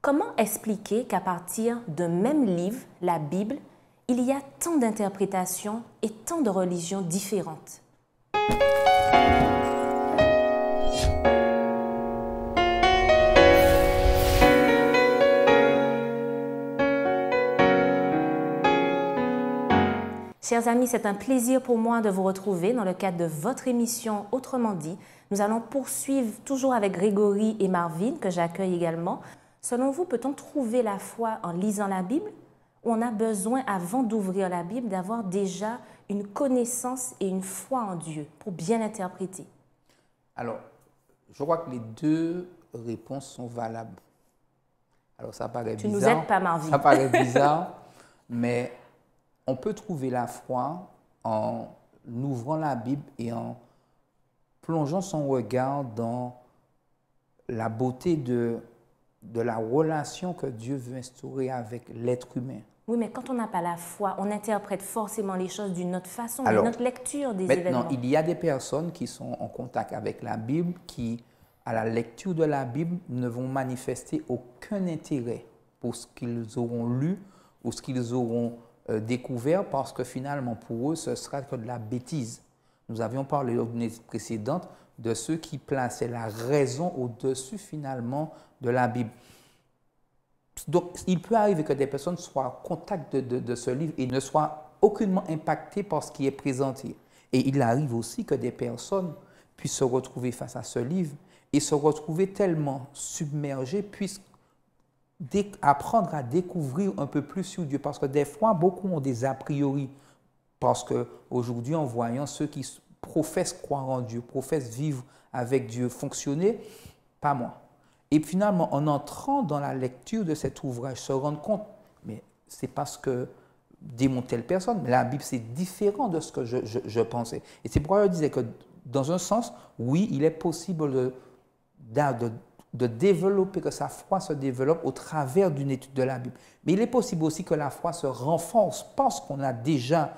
Comment expliquer qu'à partir d'un même livre, la Bible, il y a tant d'interprétations et tant de religions différentes? Chers amis, c'est un plaisir pour moi de vous retrouver dans le cadre de votre émission Autrement dit. Nous allons poursuivre toujours avec Grégory et Marvin, que j'accueille également. Selon vous, peut-on trouver la foi en lisant la Bible ou on a besoin, avant d'ouvrir la Bible, d'avoir déjà une connaissance et une foi en Dieu pour bien l'interpréter? Alors, je crois que les deux réponses sont valables. Alors, ça paraît bizarre. Tu nous aides pas, Marvin. Ça paraît bizarre, mais on peut trouver la foi en ouvrant la Bible et en plongeant son regard dans la beauté de la relation que Dieu veut instaurer avec l'être humain. Oui, mais quand on n'a pas la foi, on interprète forcément les choses d'une autre façon, Alors, d'une autre lecture des maintenant, événements. il y a des personnes qui sont en contact avec la Bible qui, à la lecture de la Bible, ne vont manifester aucun intérêt pour ce qu'ils auront lu ou ce qu'ils auront découvert, parce que finalement, pour eux, ce sera que de la bêtise. Nous avions parlé lors d'une étude précédente de ceux qui plaçaient la raison au-dessus, finalement, de la Bible. Donc, il peut arriver que des personnes soient en contact de ce livre et ne soient aucunement impactées par ce qui est présenté. Et il arrive aussi que des personnes puissent se retrouver face à ce livre et se retrouver tellement submergées, puissent apprendre à découvrir un peu plus sur Dieu. Parce que des fois, beaucoup ont des a priori. Parce qu'aujourd'hui, en voyant ceux qui professent croire en Dieu, professent vivre avec Dieu, fonctionner, pas moi. Et finalement, en entrant dans la lecture de cet ouvrage, se rendre compte, mais c'est parce que démon telle personne, mais la Bible, c'est différent de ce que je pensais. Et c'est pourquoi je disais que, dans un sens, oui, il est possible de développer, que sa foi se développe au travers d'une étude de la Bible. Mais il est possible aussi que la foi se renforce parce qu'on a déjà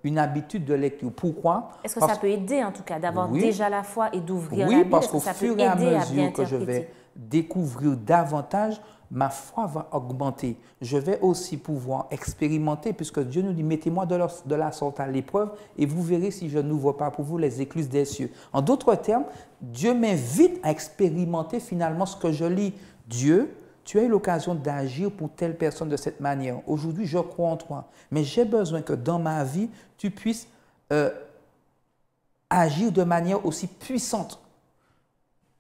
une habitude de lecture. Pourquoi? Est-ce que ça peut aider, en tout cas, d'avoir déjà la foi et d'ouvrir la Oui, Bible? parce qu'au ça fur peut et à aider mesure que je vais découvrir davantage, ma foi va augmenter. Je vais aussi pouvoir expérimenter, puisque Dieu nous dit, mettez-moi de la sorte à l'épreuve et vous verrez si je n'ouvre pas pour vous les écluses des cieux. En d'autres termes, Dieu m'invite à expérimenter finalement ce que je lis. Dieu, tu as eu l'occasion d'agir pour telle personne de cette manière. Aujourd'hui, je crois en toi, mais j'ai besoin que dans ma vie, tu puisses agir de manière aussi puissante.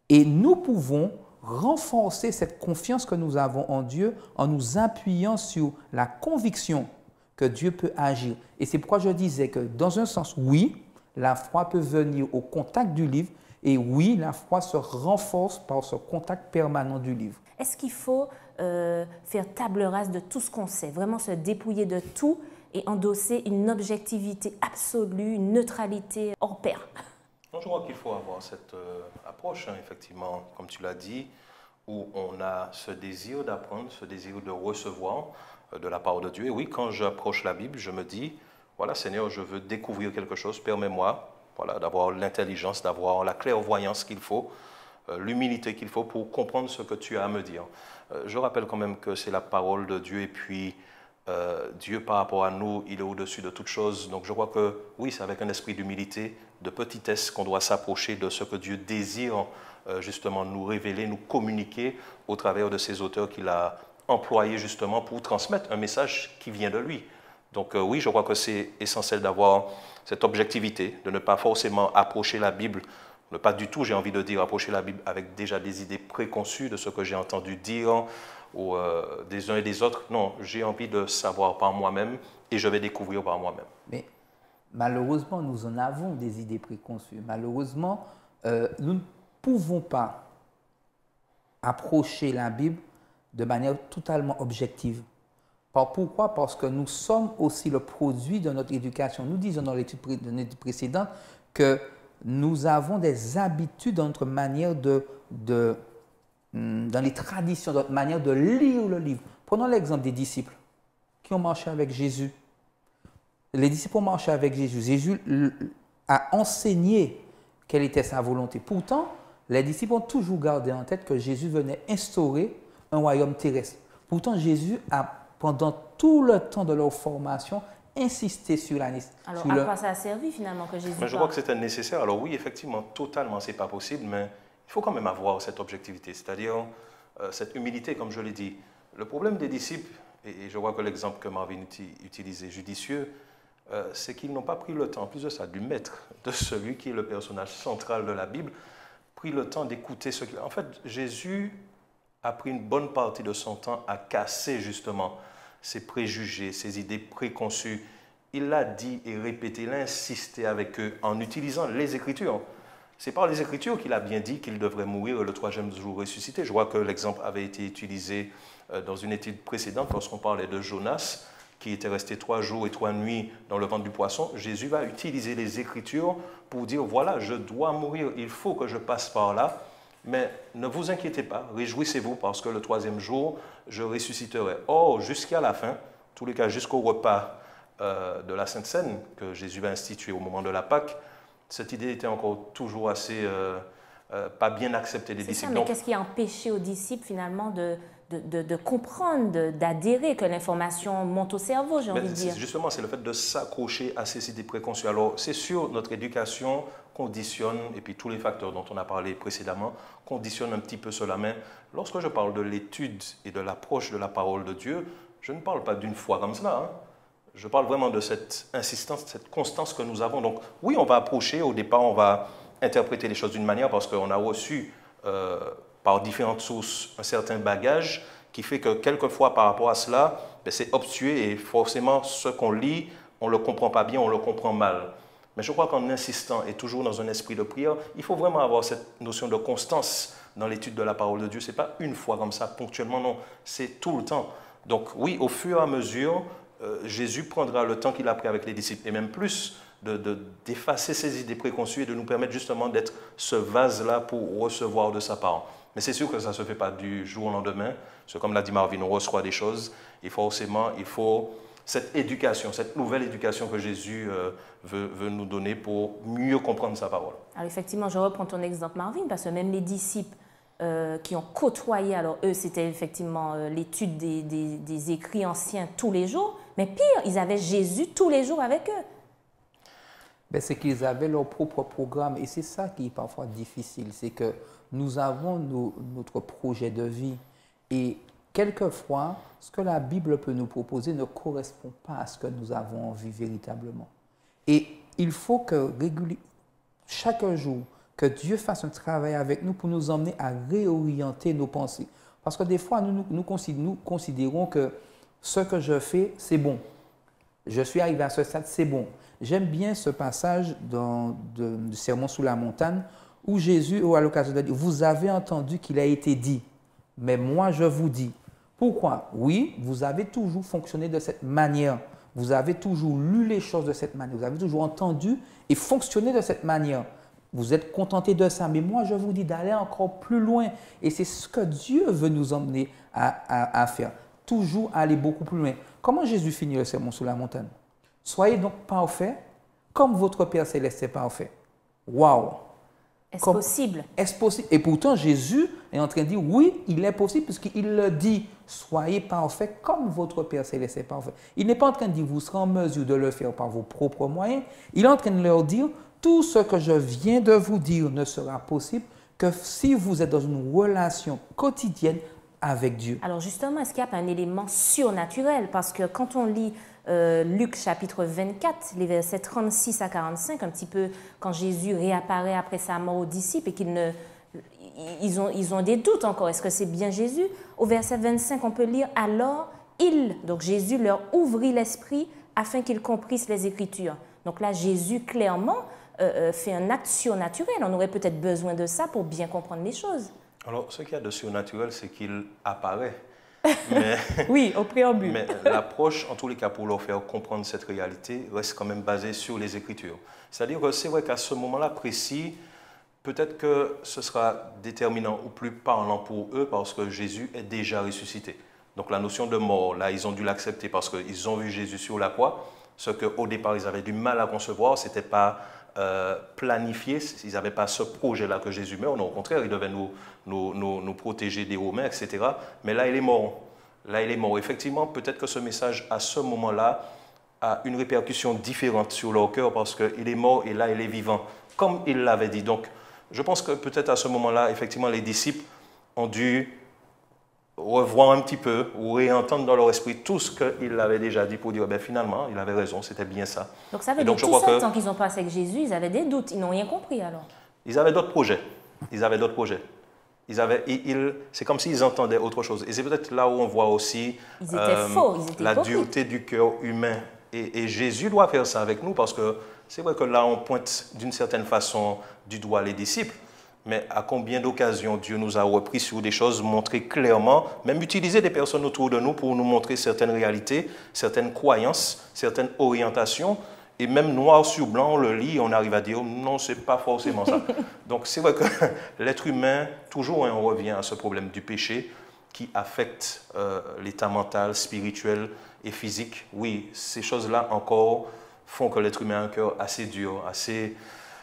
Et nous pouvons renforcer cette confiance que nous avons en Dieu en nous appuyant sur la conviction que Dieu peut agir. Et c'est pourquoi je disais que dans un sens, oui, la foi peut venir au contact du livre et oui, la foi se renforce par ce contact permanent du livre. Est-ce qu'il faut faire table rase de tout ce qu'on sait, vraiment se dépouiller de tout et endosser une objectivité absolue, une neutralité hors pair? Je crois qu'il faut avoir cette approche, effectivement, comme tu l'as dit, où on a ce désir d'apprendre, ce désir de recevoir de la part de Dieu. Et oui, quand j'approche la Bible, je me dis, voilà, Seigneur, je veux découvrir quelque chose, permets-moi d'avoir l'intelligence, d'avoir la clairvoyance qu'il faut, l'humilité qu'il faut pour comprendre ce que tu as à me dire. Je rappelle quand même que c'est la parole de Dieu et puis Dieu par rapport à nous, il est au-dessus de toute chose. Donc je crois que oui, c'est avec un esprit d'humilité, de petitesse qu'on doit s'approcher de ce que Dieu désire justement nous révéler, nous communiquer au travers de ces auteurs qu'il a employés justement pour transmettre un message qui vient de lui. Donc oui, je crois que c'est essentiel d'avoir cette objectivité, de ne pas forcément approcher la Bible, ne pas du tout, j'ai envie de dire, approcher la Bible avec déjà des idées préconçues de ce que j'ai entendu dire ou des uns et des autres. Non, j'ai envie de savoir par moi-même et je vais découvrir par moi-même. Mais malheureusement, nous en avons des idées préconçues. Malheureusement, nous ne pouvons pas approcher la Bible de manière totalement objective. Pourquoi? Parce que nous sommes aussi le produit de notre éducation. Nous disons dans l'étude précédente que nous avons des habitudes dans notre manière dans les traditions, dans notre manière de lire le livre. Prenons l'exemple des disciples qui ont marché avec Jésus. Les disciples ont marché avec Jésus. Jésus a enseigné quelle était sa volonté. Pourtant, les disciples ont toujours gardé en tête que Jésus venait instaurer un royaume terrestre. Pourtant, Jésus a, pendant tout le temps de leur formation, insisté sur la nécessité. Alors, à quoi ça a servi finalement que Jésus mais je crois que c'était nécessaire. Alors oui, effectivement, totalement, ce n'est pas possible, mais il faut quand même avoir cette objectivité, c'est-à-dire cette humilité, comme je l'ai dit. Le problème des disciples, et je vois que l'exemple que Marvin utilise est judicieux, c'est qu'ils n'ont pas pris le temps, en plus de ça, du maître, de celui qui est le personnage central de la Bible, pris le temps d'écouter ce qu'il... En fait, Jésus a pris une bonne partie de son temps à casser justement ses préjugés, ses idées préconçues. Il l'a dit et répété, il a insisté avec eux en utilisant les Écritures. C'est par les Écritures qu'il a bien dit qu'il devrait mourir le 3e jour ressuscité. Je vois que l'exemple avait été utilisé dans une étude précédente lorsqu'on parlait de Jonas, qui était resté 3 jours et 3 nuits dans le ventre du poisson. Jésus va utiliser les Écritures pour dire, voilà, je dois mourir, il faut que je passe par là, mais ne vous inquiétez pas, réjouissez-vous parce que le 3e jour, je ressusciterai. Or, jusqu'à la fin, en tous les cas jusqu'au repas de la Sainte Seine que Jésus va instituer au moment de la Pâque, cette idée était encore toujours assez pas bien acceptée des disciples. Mais qu'est-ce qui a empêché aux disciples finalement de comprendre, d'adhérer, que l'information monte au cerveau, j'ai envie de dire. Justement, c'est le fait de s'accrocher à ces idées préconçues. Alors, c'est sûr, notre éducation conditionne, et puis tous les facteurs dont on a parlé précédemment, conditionnent un petit peu cela. Mais lorsque je parle de l'étude et de l'approche de la parole de Dieu, je ne parle pas d'une foi comme cela. Hein. Je parle vraiment de cette insistance, cette constance que nous avons. Donc, oui, on va approcher, au départ, on va interpréter les choses d'une manière parce qu'on a reçu... par différentes sources, un certain bagage qui fait que quelquefois, par rapport à cela, c'est obtué et forcément, ce qu'on lit, on ne le comprend pas bien, on le comprend mal. Mais je crois qu'en insistant et toujours dans un esprit de prière, il faut vraiment avoir cette notion de constance dans l'étude de la parole de Dieu. Ce n'est pas une fois comme ça, ponctuellement, non, c'est tout le temps. Donc oui, au fur et à mesure, Jésus prendra le temps qu'il a pris avec les disciples, et même plus, d'effacer ces idées préconçues et de nous permettre justement d'être ce vase-là pour recevoir de sa part. Mais c'est sûr que ça ne se fait pas du jour au lendemain. C'est comme l'a dit Marvin, on reçoit des choses. Et forcément, il faut cette éducation, cette nouvelle éducation que Jésus veut nous donner pour mieux comprendre sa parole. Alors effectivement, je reprends ton exemple, Marvin, parce que même les disciples qui ont côtoyé, alors eux, c'était effectivement l'étude des écrits anciens tous les jours. Mais pire, ils avaient Jésus tous les jours avec eux. Ben, c'est qu'ils avaient leur propre programme. Et c'est ça qui est parfois difficile. C'est que nous avons notre projet de vie. Et quelquefois, ce que la Bible peut nous proposer ne correspond pas à ce que nous avons envie véritablement. Et il faut que chaque jour, que Dieu fasse un travail avec nous pour nous emmener à réorienter nos pensées. Parce que des fois, nous considérons que ce que je fais, c'est bon. Je suis arrivé à ce stade, c'est bon. J'aime bien ce passage du Sermon sur la montagne où Jésus, à l'occasion de dire, vous avez entendu qu'il a été dit, mais moi je vous dis. Pourquoi? Oui, vous avez toujours fonctionné de cette manière. Vous avez toujours lu les choses de cette manière. Vous avez toujours entendu et fonctionné de cette manière. Vous êtes contenté de ça. Mais moi, je vous dis d'aller encore plus loin. Et c'est ce que Dieu veut nous emmener à faire. Toujours aller beaucoup plus loin. Comment Jésus finit le sermon sur la montagne? Soyez donc parfaits comme votre Père Céleste est parfait. Waouh! Est-ce possible? Est-ce possible? Et pourtant, Jésus est en train de dire, oui, il est possible, puisqu'il le dit, soyez parfaits comme votre Père Céleste est parfait. Il n'est pas en train de dire, vous serez en mesure de le faire par vos propres moyens. Il est en train de leur dire, tout ce que je viens de vous dire ne sera possible que si vous êtes dans une relation quotidienne avec Dieu. Alors justement, est-ce qu'il n'y a pas un élément surnaturel? Parce que quand on lit Luc chapitre 24, les versets 36 à 45, un petit peu quand Jésus réapparaît après sa mort aux disciples et qu'ils ont des doutes encore, est-ce que c'est bien Jésus? Au verset 25, on peut lire « Alors, donc Jésus leur ouvrit l'esprit afin qu'ils comprissent les Écritures ». Donc là, Jésus clairement fait un acte surnaturel. On aurait peut-être besoin de ça pour bien comprendre les choses. Alors, ce qu'il y a de surnaturel, c'est qu'il apparaît. Mais, oui, au préambule. Mais l'approche, en tous les cas, pour leur faire comprendre cette réalité, reste quand même basée sur les Écritures. C'est-à-dire que c'est vrai qu'à ce moment-là précis, peut-être que ce sera déterminant ou plus parlant pour eux parce que Jésus est déjà ressuscité. Donc la notion de mort, là, ils ont dû l'accepter parce qu'ils ont vu Jésus sur la croix. Ce qu'au départ, ils avaient du mal à concevoir, ce n'était pas planifié, ils n'avaient pas ce projet-là que Jésus meurt. Non, au contraire, il devait nous protéger des Romains, etc. Mais là, il est mort. Là, il est mort. Effectivement, peut-être que ce message, à ce moment-là, a une répercussion différente sur leur cœur parce qu'il est mort et là, il est vivant, comme il l'avait dit. Donc, je pense que peut-être à ce moment-là, effectivement, les disciples ont dû revoir un petit peu ou réentendre dans leur esprit tout ce qu'il avait déjà dit pour dire, ben, finalement, il avait raison, c'était bien ça. Donc ça veut dire que tout ce temps qu'ils ont passé avec Jésus, ils avaient des doutes, ils n'ont rien compris alors. Ils avaient d'autres projets. Ils avaient d'autres projets. C'est comme s'ils entendaient autre chose. Et c'est peut-être là où on voit aussi ils étaient faux, ils étaient la hypocrites. dureté du cœur humain. Et Jésus doit faire ça avec nous parce que c'est vrai que là, on pointe d'une certaine façon du doigt les disciples. Mais à combien d'occasions Dieu nous a repris sur des choses, montré clairement, même utiliser des personnes autour de nous pour nous montrer certaines réalités, certaines croyances, certaines orientations, et même noir sur blanc, on le lit, on arrive à dire non, c'est pas forcément ça. Donc c'est vrai que l'être humain, toujours on revient à ce problème du péché qui affecte l'état mental, spirituel et physique. Oui, ces choses-là encore font que l'être humain a un cœur assez dur, assez...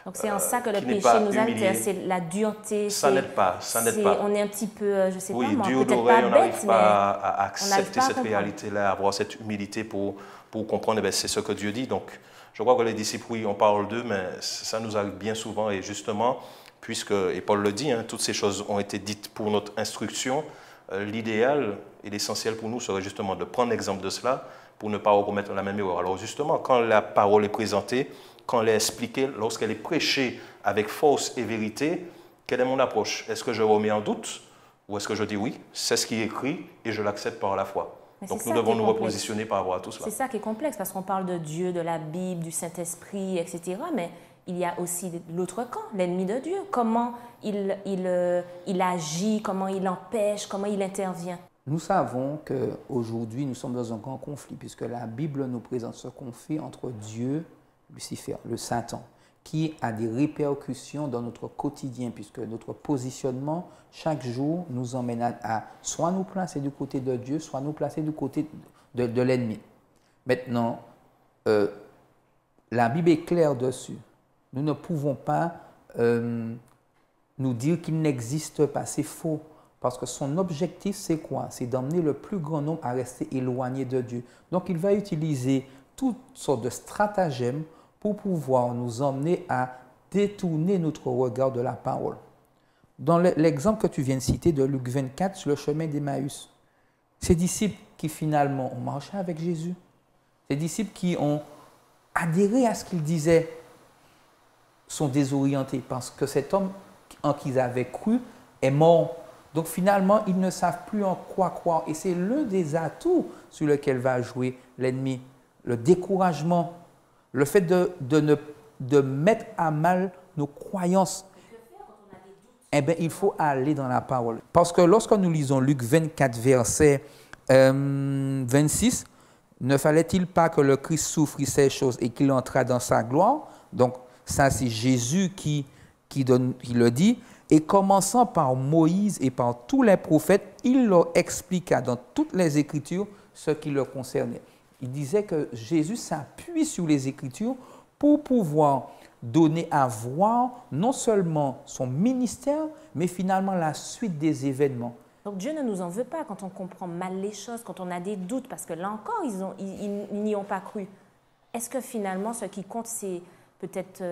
Donc c'est en ça que le péché nous altère, c'est la dureté. Ça n'aide pas, ça n'aide pas. On est un petit peu, je sais pas moi, dur peut-être d'oreille, pas on bête, n'arrive mais pas à accepter pas à cette réalité-là, à avoir cette humilité pour comprendre, eh c'est ce que Dieu dit. Donc je crois que les disciples, oui, on parle d'eux, mais ça nous arrive bien souvent. Et justement, puisque, et Paul le dit, hein, toutes ces choses ont été dites pour notre instruction, l'idéal et l'essentiel pour nous serait justement de prendre l'exemple de cela pour ne pas commettre la même erreur. Alors justement, quand la parole est présentée, quand elle est expliquée, lorsqu'elle est prêchée avec force et vérité, quelle est mon approche? Est-ce que je remets en doute ou est-ce que je dis oui, c'est ce qui est écrit et je l'accepte par la foi? Donc nous devons nous repositionner par rapport à tout cela. C'est ça qui est complexe parce qu'on parle de Dieu, de la Bible, du Saint-Esprit, etc. Mais il y a aussi l'autre camp, l'ennemi de Dieu. Comment il agit, comment il empêche, comment il intervient. Nous savons qu'aujourd'hui, nous sommes dans un grand conflit puisque la Bible nous présente ce conflit entre Dieu, Lucifer, le Satan, qui a des répercussions dans notre quotidien puisque notre positionnement, chaque jour, nous emmène à soit nous placer du côté de Dieu, soit nous placer du côté de l'ennemi. Maintenant, la Bible est claire dessus. Nous ne pouvons pas nous dire qu'il n'existe pas. C'est faux. Parce que son objectif, c'est quoi? C'est d'emmener le plus grand nombre à rester éloigné de Dieu. Donc, il va utiliser toutes sortes de stratagèmes pour pouvoir nous emmener à détourner notre regard de la parole. Dans l'exemple que tu viens de citer de Luc 24 sur le chemin d'Emmaüs, ces disciples qui finalement ont marché avec Jésus, ces disciples qui ont adhéré à ce qu'il disait, sont désorientés parce que cet homme en qui ils avaient cru est mort. Donc finalement, ils ne savent plus en quoi croire. Et c'est l'un des atouts sur lequel va jouer l'ennemi. Le découragement, le fait de mettre à mal nos croyances. Eh bien, il faut aller dans la parole. Parce que lorsque nous lisons Luc 24, verset 26, ne fallait-il pas que le Christ souffrit ces choses et qu'il entra dans sa gloire? Donc, ça, c'est Jésus qui le dit. Et commençant par Moïse et par tous les prophètes, il leur expliqua dans toutes les Écritures ce qui le concernait. Il disait que Jésus s'appuie sur les Écritures pour pouvoir donner à voir non seulement son ministère, mais finalement la suite des événements. Donc Dieu ne nous en veut pas quand on comprend mal les choses, quand on a des doutes, parce que là encore, ils n'y ont pas cru. Est-ce que finalement, ce qui compte, c'est peut-être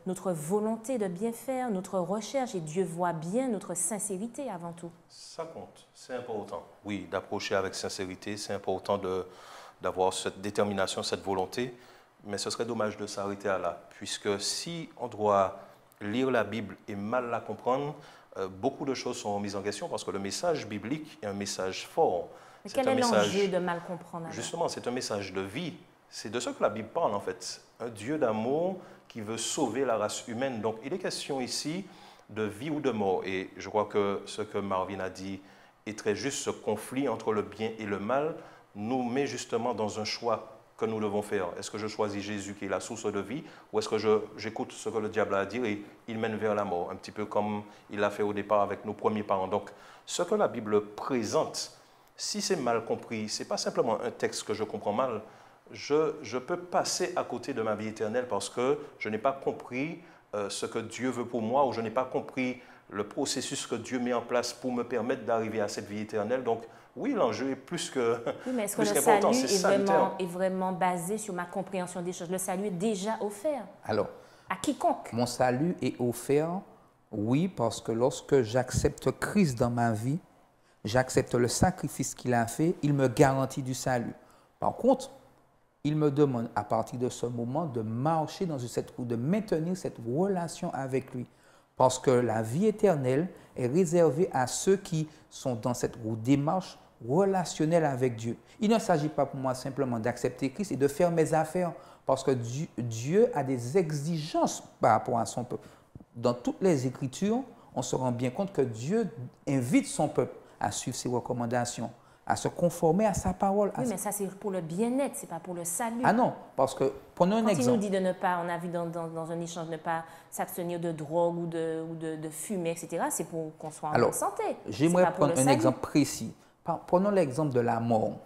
notre volonté de bien faire, notre recherche, et Dieu voit bien notre sincérité avant tout? Ça compte, c'est important. Oui, d'approcher avec sincérité, c'est important d'avoir cette détermination, cette volonté, mais ce serait dommage de s'arrêter à là, puisque si on doit lire la Bible et mal la comprendre, beaucoup de choses sont mises en question, parce que le message biblique est un message fort. Mais quel est l'enjeu de mal comprendre alors? Justement, c'est un message de vie. C'est de ce que la Bible parle, en fait. Un Dieu d'amour qui veut sauver la race humaine. Donc, il est question ici de vie ou de mort. Et je crois que ce que Marvin a dit est très juste. Ce conflit entre le bien et le mal nous met justement dans un choix que nous devons faire. Est-ce que je choisis Jésus qui est la source de vie, ou est-ce que j'écoute ce que le diable a à dire et il mène vers la mort, un petit peu comme il l'a fait au départ avec nos premiers parents. Donc, ce que la Bible présente, si c'est mal compris, ce n'est pas simplement un texte que je comprends mal, je peux passer à côté de ma vie éternelle parce que je n'ai pas compris ce que Dieu veut pour moi ou je n'ai pas compris le processus que Dieu met en place pour me permettre d'arriver à cette vie éternelle. Donc, oui, l'enjeu est plus que Oui, mais est-ce que plus le qu'important, salut c'est salutaire. est vraiment basé sur ma compréhension des choses? Le salut est déjà offert Alors, à quiconque. mon salut est offert, oui, parce que lorsque j'accepte Christ dans ma vie, j'accepte le sacrifice qu'il a fait, il me garantit du salut. Par contre, il me demande à partir de ce moment de marcher dans cette roue, de maintenir cette relation avec lui. Parce que la vie éternelle est réservée à ceux qui sont dans cette roue démarche relationnelle avec Dieu. Il ne s'agit pas pour moi simplement d'accepter Christ et de faire mes affaires, parce que Dieu a des exigences par rapport à son peuple. Dans toutes les Écritures, on se rend bien compte que Dieu invite son peuple à suivre ses recommandations, à se conformer à sa parole. Oui, mais ça, c'est pour le bien-être, ce n'est pas pour le salut. Ah non, parce que, prenons un Quand exemple. il nous dit de ne pas, on a vu dans un échange, de ne pas s'abstenir de drogue ou de fumer, etc., c'est pour qu'on soit en bonne santé. J'aimerais prendre un exemple précis. Prenons l'exemple de la mort.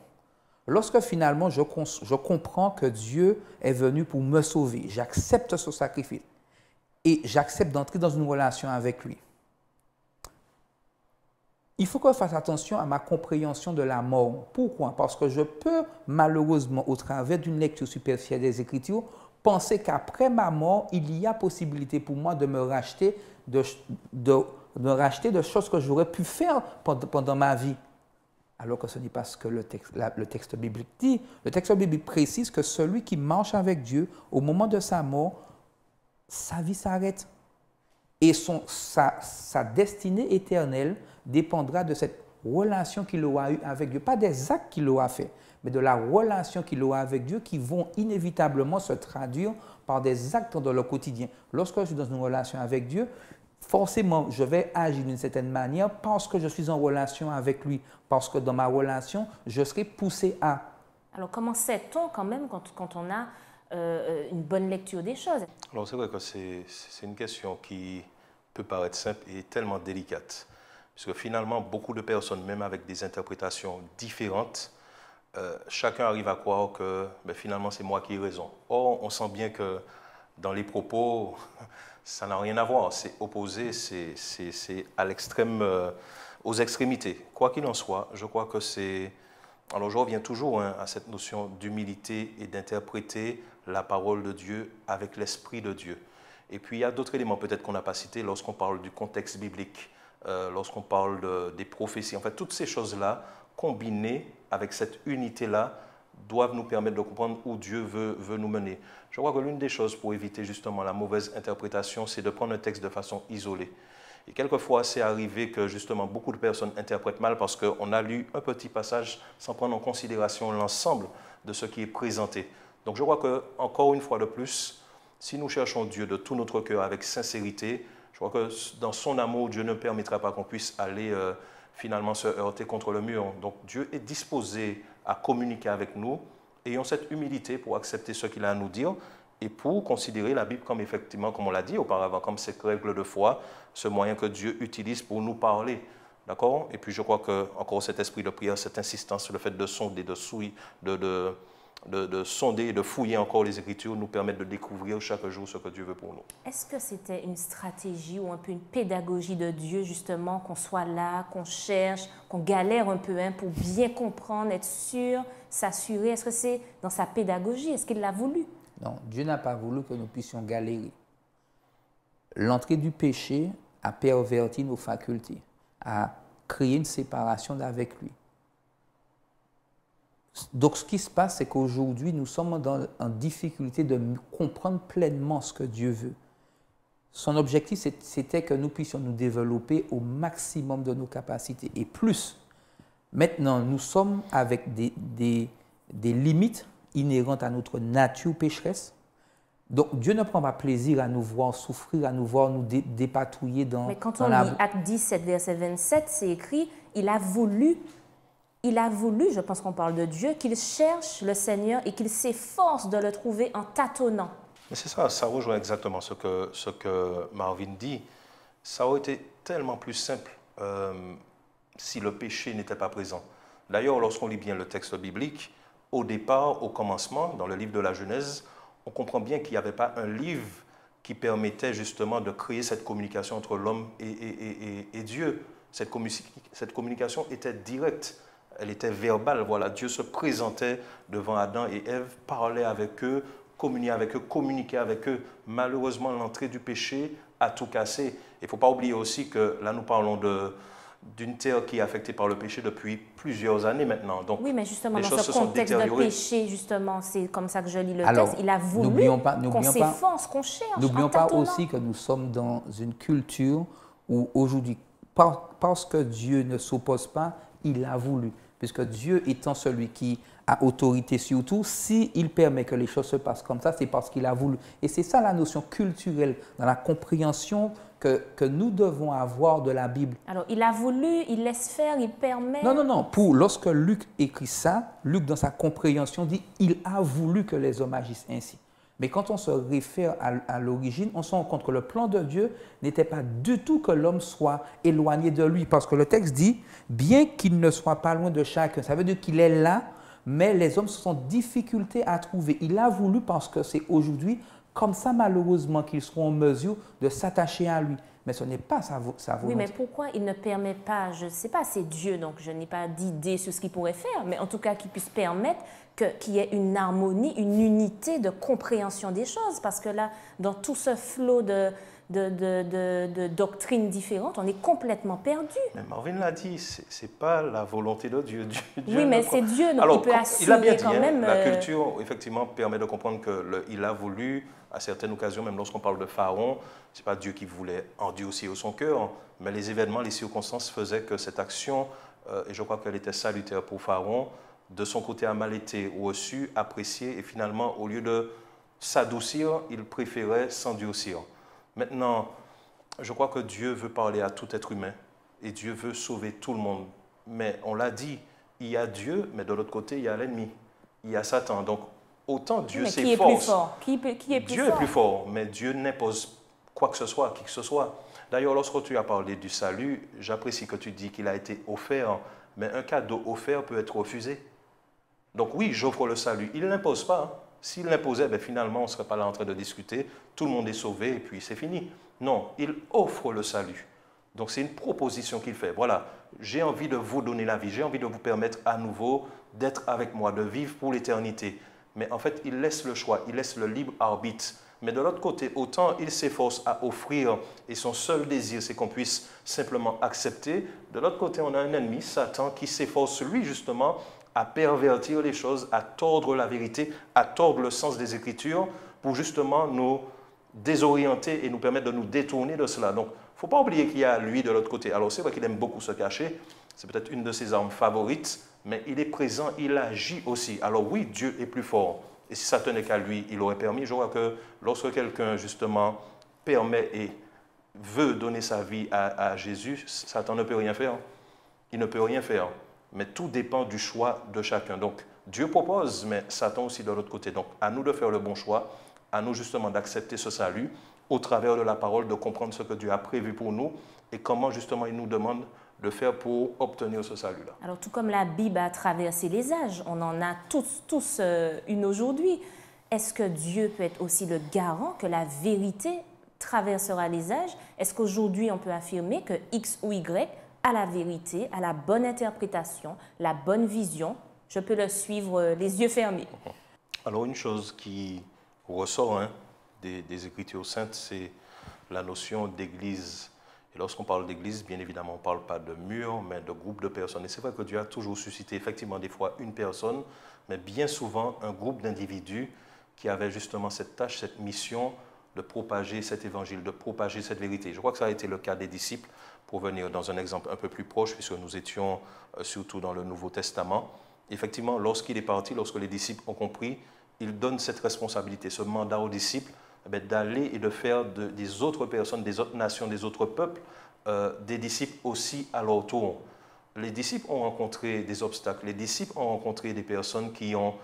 Lorsque finalement je comprends que Dieu est venu pour me sauver, j'accepte ce sacrifice et j'accepte d'entrer dans une relation avec lui. Il faut que je fasse attention à ma compréhension de la mort. Pourquoi? Parce que je peux malheureusement, au travers d'une lecture superficielle des Écritures, penser qu'après ma mort, il y a possibilité pour moi de me racheter de choses que j'aurais pu faire pendant ma vie. Alors que ce n'est pas ce que le texte biblique dit. Le texte biblique précise que celui qui marche avec Dieu, au moment de sa mort, sa vie s'arrête. Et sa destinée éternelle dépendra de cette relation qu'il aura eue avec Dieu. Pas des actes qu'il aura fait, mais de la relation qu'il aura avec Dieu qui vont inévitablement se traduire par des actes dans le quotidien. Lorsque je suis dans une relation avec Dieu, forcément, je vais agir d'une certaine manière parce que je suis en relation avec lui, parce que dans ma relation, je serai poussé à. Alors, comment sait-on quand même quand on a une bonne lecture des choses? Alors, c'est vrai que c'est une question qui peut paraître simple et tellement délicate. Parce que finalement, beaucoup de personnes, même avec des interprétations différentes, chacun arrive à croire que finalement, c'est moi qui ai raison. Or, on sent bien que dans les propos, ça n'a rien à voir. C'est opposé, c'est à l'extrême, aux extrémités. Quoi qu'il en soit, je crois que c'est... Alors, je reviens toujours à cette notion d'humilité et d'interpréter la parole de Dieu avec l'Esprit de Dieu. Et puis, il y a d'autres éléments peut-être qu'on n'a pas cités lorsqu'on parle du contexte biblique, lorsqu'on parle des prophéties. En fait, toutes ces choses-là, combinées avec cette unité-là, doivent nous permettre de comprendre où Dieu veut nous mener. Je crois que l'une des choses pour éviter justement la mauvaise interprétation, c'est de prendre un texte de façon isolée. Et quelquefois, c'est arrivé que justement beaucoup de personnes interprètent mal parce qu'on a lu un petit passage sans prendre en considération l'ensemble de ce qui est présenté. Donc je crois que, encore une fois de plus, si nous cherchons Dieu de tout notre cœur avec sincérité, je crois que dans son amour, Dieu ne permettra pas qu'on puisse aller finalement se heurter contre le mur. Donc Dieu est disposé à communiquer avec nous. Ayons cette humilité pour accepter ce qu'il a à nous dire et pour considérer la Bible comme effectivement, comme on l'a dit auparavant, comme cette règle de foi, ce moyen que Dieu utilise pour nous parler. D'accord? Et puis je crois que encore cet esprit de prière, cette insistance sur le fait de sonder, de sonder et de fouiller encore les Écritures nous permettent de découvrir chaque jour ce que Dieu veut pour nous. Est-ce que c'était une stratégie ou un peu une pédagogie de Dieu, justement, qu'on soit là, qu'on cherche, qu'on galère un peu pour bien comprendre, être sûr, s'assurer? Est-ce que c'est dans sa pédagogie? Est-ce qu'il l'a voulu? Non, Dieu n'a pas voulu que nous puissions galérer. L'entrée du péché a perverti nos facultés, a créé une séparation avec lui. Donc, ce qui se passe, c'est qu'aujourd'hui, nous sommes en difficulté de comprendre pleinement ce que Dieu veut. Son objectif, c'était que nous puissions nous développer au maximum de nos capacités et plus. Maintenant, nous sommes avec des limites inhérentes à notre nature pécheresse. Donc, Dieu ne prend pas plaisir à nous voir souffrir, à nous voir nous dépatouiller dans la... Mais quand on lit Acte 17, verset 27, c'est écrit « Il a voulu, je pense qu'on parle de Dieu, qu'il cherche le Seigneur et qu'il s'efforce de le trouver en tâtonnant. » Mais c'est ça, ça rejoint exactement ce que Marvin dit. Ça aurait été tellement plus simple si le péché n'était pas présent. D'ailleurs, lorsqu'on lit bien le texte biblique, au départ, au commencement, dans le livre de la Genèse, on comprend bien qu'il n'y avait pas un livre qui permettait justement de créer cette communication entre l'homme et Dieu. Cette communication était directe, elle était verbale. Voilà, Dieu se présentait devant Adam et Ève, parlait avec eux, communiquait avec eux. Malheureusement, l'entrée du péché a tout cassé. Il ne faut pas oublier aussi que là, nous parlons d'une terre qui est affectée par le péché depuis plusieurs années maintenant. Donc, oui, mais justement, les dans choses ce se sont contexte de détériorées. péché, justement, c'est comme ça que je lis le Alors, texte, il a voulu qu'on s'efforce, qu'on cherche. N'oublions pas aussi que nous sommes dans une culture où aujourd'hui, parce que Dieu ne s'oppose pas, il a voulu. Puisque Dieu étant celui qui a autorité sur tout, s'il permet que les choses se passent comme ça, c'est parce qu'il a voulu. Et c'est ça la notion culturelle, dans la compréhension que nous devons avoir de la Bible. Alors, il a voulu, il laisse faire, il permet. Non, non, non. Lorsque Luc écrit ça, Luc, dans sa compréhension, dit « il a voulu que les hommes agissent ainsi ». Mais quand on se réfère à l'origine, on se rend compte que le plan de Dieu n'était pas du tout que l'homme soit éloigné de lui. Parce que le texte dit « bien qu'il ne soit pas loin de chacun ». Ça veut dire qu'il est là, mais les hommes se sont en difficulté à trouver. Il a voulu parce que c'est aujourd'hui comme ça, malheureusement, qu'ils seront en mesure de s'attacher à lui. Mais ce n'est pas sa volonté. Oui, mais pourquoi il ne permet pas, je ne sais pas, c'est Dieu, donc je n'ai pas d'idée sur ce qu'il pourrait faire, mais en tout cas qu'il puisse permettre qu'il y ait une harmonie, une unité de compréhension des choses. Parce que là, dans tout ce flot de doctrines différentes, on est complètement perdu. Mais Marvin l'a dit, ce n'est pas la volonté de Dieu. Oui, mais c'est Dieu, donc alors, il peut assurer il a bien dit, quand même. La culture, effectivement, permet de comprendre qu'il a voulu, à certaines occasions, même lorsqu'on parle de Pharaon, ce n'est pas Dieu qui voulait endurcir son cœur, mais les événements, les circonstances faisaient que cette action, et je crois qu'elle était salutaire pour Pharaon, de son côté a mal été reçue, appréciée, et finalement, au lieu de s'adoucir, il préférait s'endurcir. Maintenant, je crois que Dieu veut parler à tout être humain, et Dieu veut sauver tout le monde. Mais on l'a dit, il y a Dieu, mais de l'autre côté, il y a l'ennemi, il y a Satan. Donc, autant Dieu s'efforce. Qui est plus fort? Qui est plus Dieu fort? est plus fort, mais Dieu n'impose quoi que ce soit, qui que ce soit. D'ailleurs, lorsque tu as parlé du salut, j'apprécie que tu dis qu'il a été offert, mais un cadeau offert peut être refusé. Donc oui, j'offre le salut. Il ne l'impose pas. S'il l'imposait, finalement, on ne serait pas là en train de discuter. Tout le monde est sauvé et puis c'est fini. Non, il offre le salut. Donc c'est une proposition qu'il fait. Voilà, j'ai envie de vous donner la vie. J'ai envie de vous permettre à nouveau d'être avec moi, de vivre pour l'éternité. Mais en fait, il laisse le choix, il laisse le libre arbitre. Mais de l'autre côté, autant il s'efforce à offrir et son seul désir, c'est qu'on puisse simplement accepter. De l'autre côté, on a un ennemi, Satan, qui s'efforce, lui, justement, à pervertir les choses, à tordre la vérité, à tordre le sens des Écritures pour justement nous désorienter et nous permettre de nous détourner de cela. Donc, il ne faut pas oublier qu'il y a lui de l'autre côté. Alors, c'est vrai qu'il aime beaucoup se cacher, c'est peut-être une de ses armes favorites, mais il est présent, il agit aussi. Alors oui, Dieu est plus fort. Et si ça tenait qu'à lui, il aurait permis. Je crois que lorsque quelqu'un, justement, permet et veut donner sa vie à Jésus, Satan ne peut rien faire. Il ne peut rien faire. Mais tout dépend du choix de chacun. Donc, Dieu propose, mais Satan aussi de l'autre côté. Donc, à nous de faire le bon choix, à nous justement d'accepter ce salut au travers de la parole, de comprendre ce que Dieu a prévu pour nous et comment justement il nous demande de faire pour obtenir ce salut-là. Alors, tout comme la Bible a traversé les âges, on en a tous une aujourd'hui. Est-ce que Dieu peut être aussi le garant que la vérité traversera les âges? Est-ce qu'aujourd'hui, on peut affirmer que X ou Y a la vérité, a la bonne interprétation, la bonne vision? Je peux le suivre les yeux fermés. Alors, une chose qui ressort des Écritures saintes, c'est la notion d'église. Et lorsqu'on parle d'église, bien évidemment, on ne parle pas de mur, mais de groupe de personnes. Et c'est vrai que Dieu a toujours suscité effectivement des fois une personne, mais bien souvent un groupe d'individus qui avaient justement cette tâche, cette mission de propager cet évangile, de propager cette vérité. Je crois que ça a été le cas des disciples, pour venir dans un exemple un peu plus proche, puisque nous étions surtout dans le Nouveau Testament. Effectivement, lorsqu'il est parti, lorsque les disciples ont compris, il donne cette responsabilité, ce mandat aux disciples, d'aller et de faire des autres personnes, des autres nations, des autres peuples, des disciples aussi à leur tour. Les disciples ont rencontré des obstacles, les disciples ont rencontré des personnes qui ont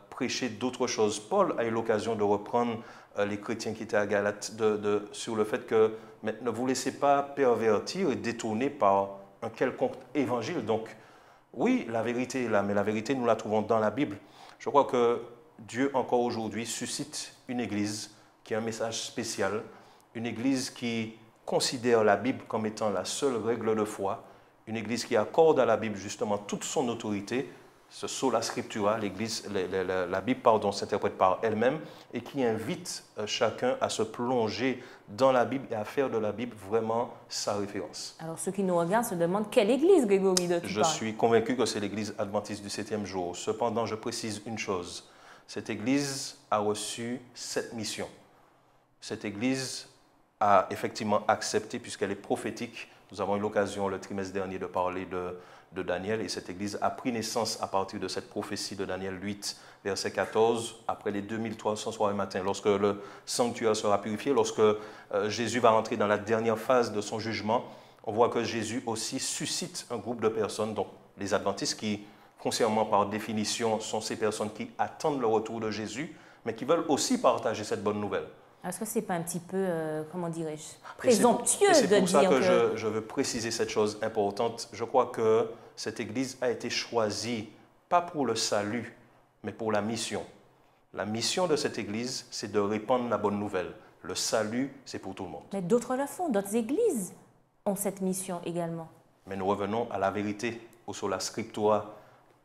prêché d'autres choses. Paul a eu l'occasion de reprendre les chrétiens qui étaient à Galate sur le fait que ne vous laissez pas pervertir et détourner par un quelconque évangile. Donc, Oui, la vérité est là, mais la vérité, nous la trouvons dans la Bible. Je crois que Dieu, encore aujourd'hui, suscite une église qui a un message spécial, une église qui considère la Bible comme étant la seule règle de foi, une église qui accorde à la Bible justement toute son autorité, ce sola scriptura, la Bible s'interprète par elle-même et qui invite chacun à se plonger dans la Bible et à faire de la Bible vraiment sa référence. Alors, ceux qui nous regardent se demandent quelle église, Grégory, de tu Je parles? suis convaincu que c'est l'église adventiste du 7e jour. Cependant, je précise une chose. Cette église a reçu cette mission. Cette église a effectivement accepté, puisqu'elle est prophétique. Nous avons eu l'occasion le trimestre dernier de parler de Daniel, et cette église a pris naissance à partir de cette prophétie de Daniel 8, verset 14, après les 2300 soirs et matins, lorsque le sanctuaire sera purifié, lorsque Jésus va entrer dans la dernière phase de son jugement. On voit que Jésus aussi suscite un groupe de personnes, donc les adventistes qui, foncièrement par définition, sont ces personnes qui attendent le retour de Jésus, mais qui veulent aussi partager cette bonne nouvelle. Est-ce que ce n'est pas un petit peu, comment dirais-je, présomptueux de dire que... C'est pour ça que je veux préciser cette chose importante. Je crois que cette Église a été choisie, pas pour le salut, mais pour la mission. La mission de cette Église, c'est de répandre la bonne nouvelle. Le salut, c'est pour tout le monde. Mais d'autres le font, d'autres églises ont cette mission également. Mais nous revenons à la vérité, au sola scriptura,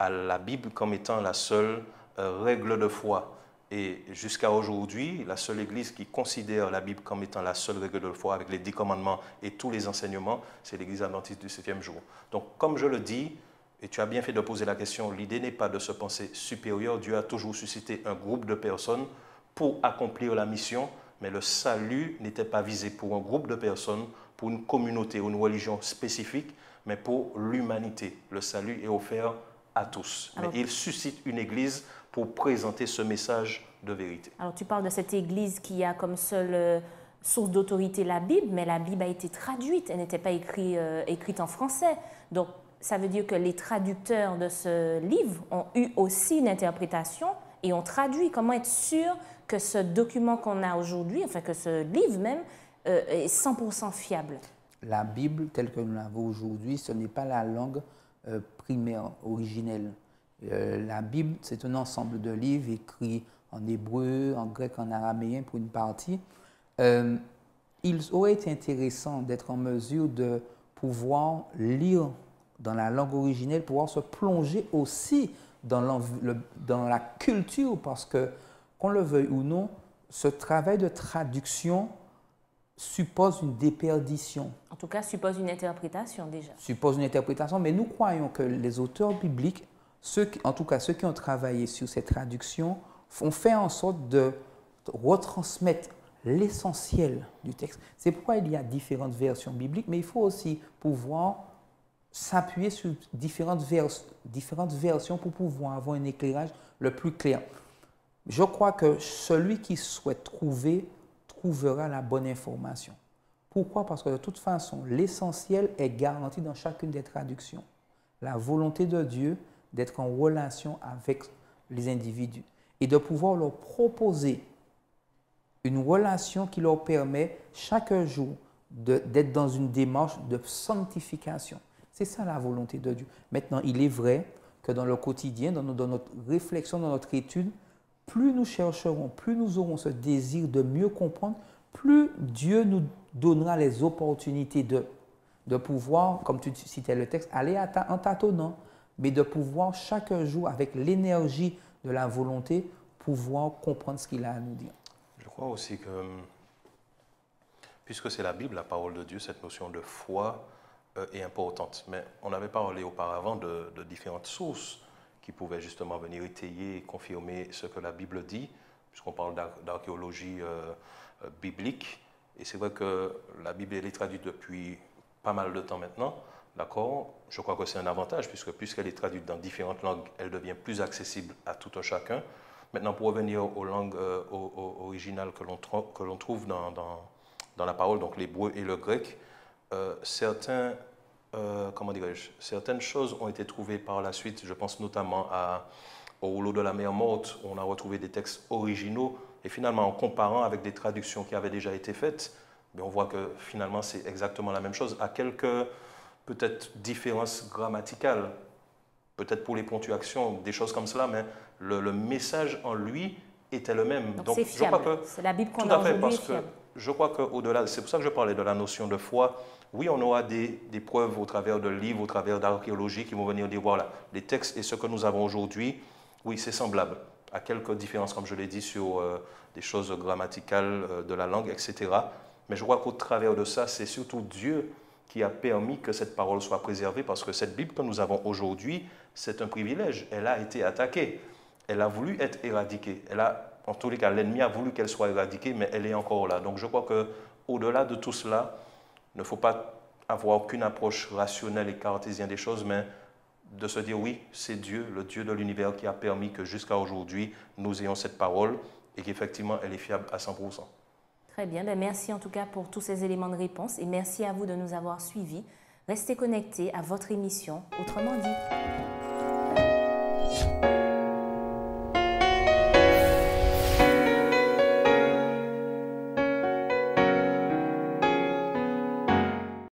à la Bible comme étant la seule règle de foi. Et jusqu'à aujourd'hui, la seule église qui considère la Bible comme étant la seule règle de foi avec les 10 commandements et tous les enseignements, c'est l'église adventiste du 7e jour. Donc, comme je le dis, et tu as bien fait de poser la question, l'idée n'est pas de se penser supérieur. Dieu a toujours suscité un groupe de personnes pour accomplir la mission, mais le salut n'était pas visé pour un groupe de personnes, pour une communauté ou une religion spécifique, mais pour l'humanité. Le salut est offert à tous. Mais il suscite une église pour présenter ce message de vérité. Alors, tu parles de cette église qui a comme seule source d'autorité la Bible, mais la Bible a été traduite, elle n'était pas écrite en français. Donc, ça veut dire que les traducteurs de ce livre ont eu aussi une interprétation et ont traduit. Comment être sûr que ce document qu'on a aujourd'hui, enfin que ce livre même, est 100% fiable? La Bible, telle que nous l'avons aujourd'hui, ce n'est pas la langue primaire, originelle. La Bible, c'est un ensemble de livres écrits en hébreu, en grec, en araméen pour une partie. Il aurait été intéressant d'être en mesure de pouvoir lire dans la langue originelle, pouvoir se plonger aussi dans la culture, parce que, qu'on le veuille ou non, ce travail de traduction suppose une déperdition. En tout cas, suppose une interprétation déjà. Suppose une interprétation, mais nous croyons que les auteurs bibliques, en tout cas ceux qui ont travaillé sur ces traductions, ont fait en sorte de retransmettre l'essentiel du texte. C'est pourquoi il y a différentes versions bibliques, mais il faut aussi pouvoir s'appuyer sur différentes versions pour pouvoir avoir un éclairage le plus clair. Je crois que celui qui souhaite trouvera la bonne information. Pourquoi? Parce que de toute façon, l'essentiel est garanti dans chacune des traductions. La volonté de Dieu d'être en relation avec les individus et de pouvoir leur proposer une relation qui leur permet chaque jour d'être dans une démarche de sanctification. C'est ça la volonté de Dieu. Maintenant, il est vrai que dans le quotidien, dans notre réflexion, dans notre étude, plus nous chercherons, plus nous aurons ce désir de mieux comprendre, plus Dieu nous donnera les opportunités de pouvoir, comme tu citais le texte, aller en tâtonnant, mais de pouvoir chaque jour, avec l'énergie de la volonté, pouvoir comprendre ce qu'il a à nous dire. Je crois aussi que, puisque c'est la Bible, la parole de Dieu, cette notion de foi est importante. Mais on avait parlé auparavant de différentes sources qui pouvaient justement venir étayer et confirmer ce que la Bible dit, puisqu'on parle d'archéologie biblique. Et c'est vrai que la Bible elle est traduite depuis pas mal de temps maintenant, d'accord? Je crois que c'est un avantage, puisqu'elle est traduite dans différentes langues, elle devient plus accessible à tout un chacun. Maintenant, pour revenir aux langues originales que l'on trouve dans la parole, donc l'hébreu et le grec, certaines choses ont été trouvées par la suite. Je pense notamment au rouleau de la mer morte, où on a retrouvé des textes originaux. Et finalement, en comparant avec des traductions qui avaient déjà été faites, on voit que finalement, c'est exactement la même chose, à quelques peut-être différences grammaticales. peut-être pour les ponctuations, des choses comme cela, mais le message en lui était le même. Donc c'est fiable. C'est la Bible qu'on a aujourd'hui est fiable. Je crois qu'au-delà, c'est pour ça que je parlais de la notion de foi. Oui, on aura des preuves au travers de livres, au travers d'archéologie qui vont venir dire, voilà, les textes et ce que nous avons aujourd'hui, oui, c'est semblable, à quelques différences, comme je l'ai dit, sur des choses grammaticales de la langue, etc. Mais je crois qu'au travers de ça, c'est surtout Dieu qui a permis que cette parole soit préservée, parce que cette Bible que nous avons aujourd'hui, c'est un privilège. Elle a été attaquée. Elle a voulu être éradiquée. En tous les cas, l'ennemi a voulu qu'elle soit éradiquée, mais elle est encore là. Donc je crois qu'au-delà de tout cela, il ne faut pas avoir aucune approche rationnelle et cartésienne des choses, mais de se dire oui, c'est Dieu, le Dieu de l'univers, qui a permis que jusqu'à aujourd'hui, nous ayons cette parole et qu'effectivement, elle est fiable à 100%. Très bien, merci en tout cas pour tous ces éléments de réponse et merci à vous de nous avoir suivis. Restez connectés à votre émission Autrement dit.